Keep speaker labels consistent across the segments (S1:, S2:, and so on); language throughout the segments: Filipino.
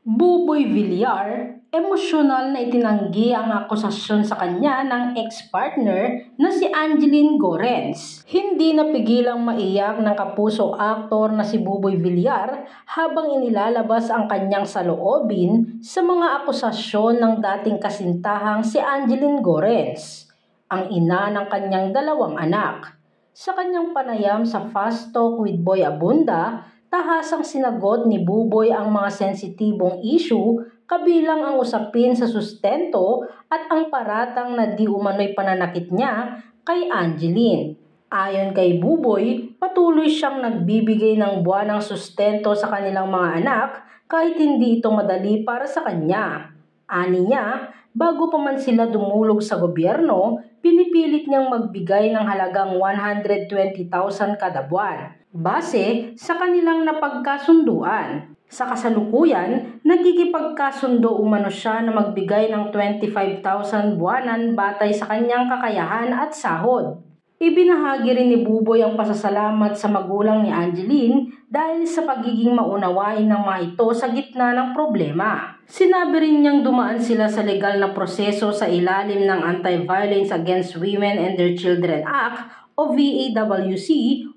S1: Buboy Villar, emosyonal na itinanggi ang akusasyon sa kanya ng ex-partner na si Angeline Gorrens. Hindi napigilang maiyak ng kapuso aktor na si Buboy Villar habang inilalabas ang kanyang saloobin sa mga akusasyon ng dating kasintahang si Angeline Gorrens, ang ina ng kanyang dalawang anak. Sa kanyang panayam sa Fast Talk with Boy Abunda, tahasang sinagot ni Buboy ang mga sensitibong issue kabilang ang usapin sa sustento at ang paratang na di umano'y pananakit niya kay Angeline. Ayon kay Buboy, patuloy siyang nagbibigay ng buwanang sustento sa kanilang mga anak kahit hindi ito madali para sa kanya. Ani niya, bago pa man sila dumulog sa gobyerno, pinipilit niyang magbigay ng halagang 120,000 kada buwan, base sa kanilang napagkasunduan. Sa kasalukuyan, nagkikipagkasundo umano siya na magbigay ng 25,000 buwanan batay sa kanyang kakayahan at sahod. Ibinahagi rin ni Buboy ang pasasalamat sa magulang ni Angeline dahil sa pagiging maunawain ng mga ito sa gitna ng problema. Sinabi rin niyang dumaan sila sa legal na proseso sa ilalim ng Anti-Violence Against Women and Their Children Act o VAWC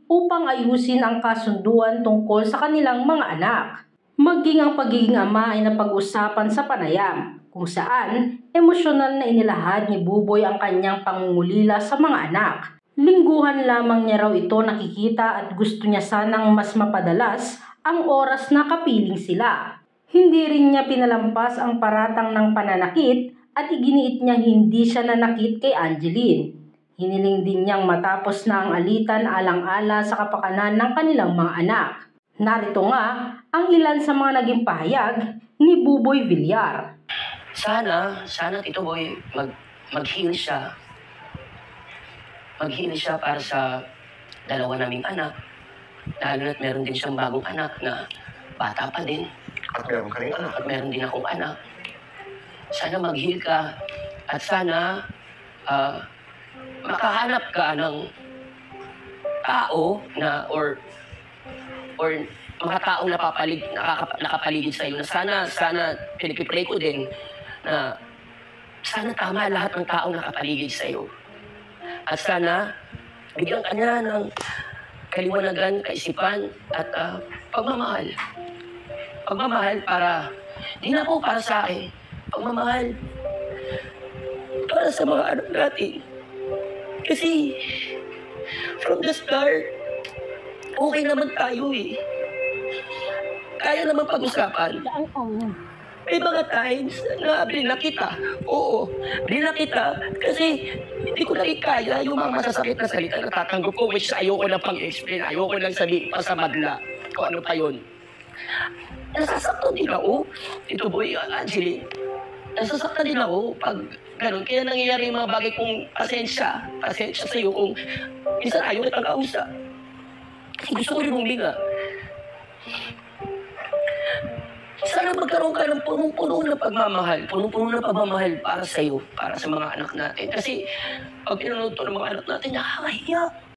S1: upang ayusin ang kasunduan tungkol sa kanilang mga anak. Maging ang pagiging ama ay napag-usapan sa panayam, kung saan emosyonal na inilahad ni Buboy ang kanyang pangungulila sa mga anak. Lingguhan lamang niya raw ito nakikita at gusto niya sanang mas mapadalas ang oras na kapiling sila. Hindi rin niya pinalampas ang paratang ng pananakit at iginiit niyang hindi siya nanakit kay Angeline. Hiniling din niyang matapos na ang alitan alang-ala sa kapakanan ng kanilang mga anak. Narito nga ang ilan sa mga naging pahayag ni Buboy Villar.
S2: Sana Tito Boy, mag-heal siya. Mag-heal siya para sa dalawa naming anak. Lalo na't meron din siyang bagong anak na bata pa din.
S3: At meron ka rin anak.
S2: At meron din akong anak. Sana mag-heal ka. At sana makahanap ka ng tao na or mga taong nakapaligid sa iyo na sana pinipray ko din na sana tama lahat ng taong nakapaligid sa iyo. At sana bigyan ka niya ng kaliwanagan, kaisipan at pagmamahal. Pagmamahal para, di na po para sa akin, pagmamahal para sa mga anak natin. Kasi from the start, okay naman tayo eh. Kaya naman pag-usapan. May mga times na binakita. Oo, binakita kasi hindi ko na rin kaya yung mga masasakit na salita na tatanggap ko which ayoko na pang-explain, ayoko lang sabihin pa sa madla kung ano pa yun. Nasasaktan din ako, Tito Boy, Angeline. Nasasaktan din ako pag gano'n. Kaya nangyayari yung mga bagay kong pasensya sa iyo kung minsan ayaw kitang kausap. Kasi gusto ko rin huminga. Sana magkaroon ka ng punong-puno na pagmamahal para sa iyo, para sa mga anak natin. Kasi pag pinanood to ng mga anak natin, nakakahiya.